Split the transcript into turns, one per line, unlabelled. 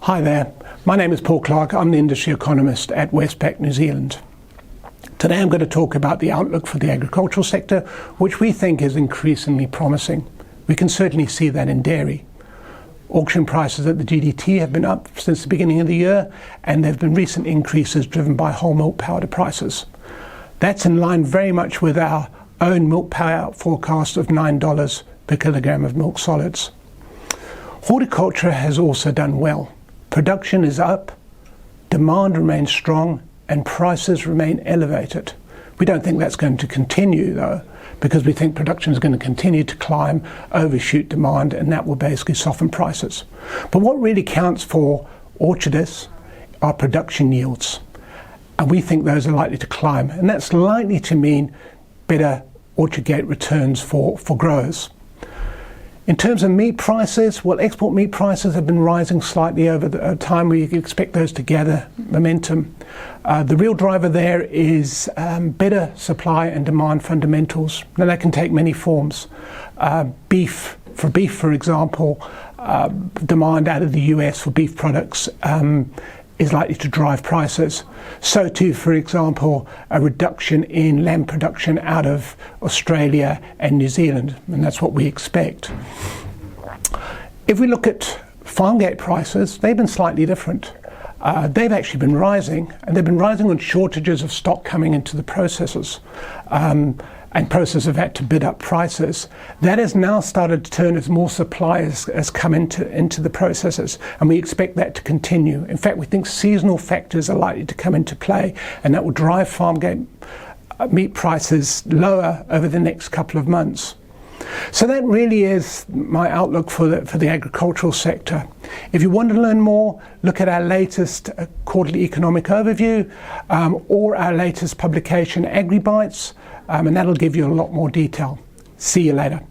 Hi there, my name is Paul Clark. I'm the industry economist at Westpac New Zealand. Today I'm going to talk about the outlook for the agricultural sector, which we think is increasingly promising. We can certainly see that in dairy. Auction prices at the GDT have been up since the beginning of the year, and there have been recent increases driven by whole milk powder prices. That's in line very much with our own milk payout forecast of $9 per kilogram of milk solids. Horticulture has also done well. Production is up, demand remains strong, and prices remain elevated. We don't think that's going to continue though, because we think production is going to continue to climb, overshoot demand, and that will basically soften prices. But what really counts for orchardists are production yields, and we think those are likely to climb, and that's likely to mean better orchard gate returns for growers. In terms of meat prices, well, export meat prices have been rising slightly over the time. We expect those to gather momentum. The real driver there is better supply and demand fundamentals. Now that can take many forms. Beef, for example, demand out of the US for beef products is likely to drive prices. So too, for example, a reduction in lamb production out of Australia and New Zealand, and that's what we expect. If we look at farm gate prices, they've been slightly different. They've actually been rising, and they've been rising on shortages of stock coming into the processors. And processors have had to bid up prices. That has now started to turn as more supply has come into the processors, and we expect that to continue. In fact, we think seasonal factors are likely to come into play, and that will drive farm gate meat prices lower over the next couple of months. So that really is my outlook for the agricultural sector. If you want to learn more, look at our latest quarterly economic overview or our latest publication, AgriBites, and that'll give you a lot more detail. See you later.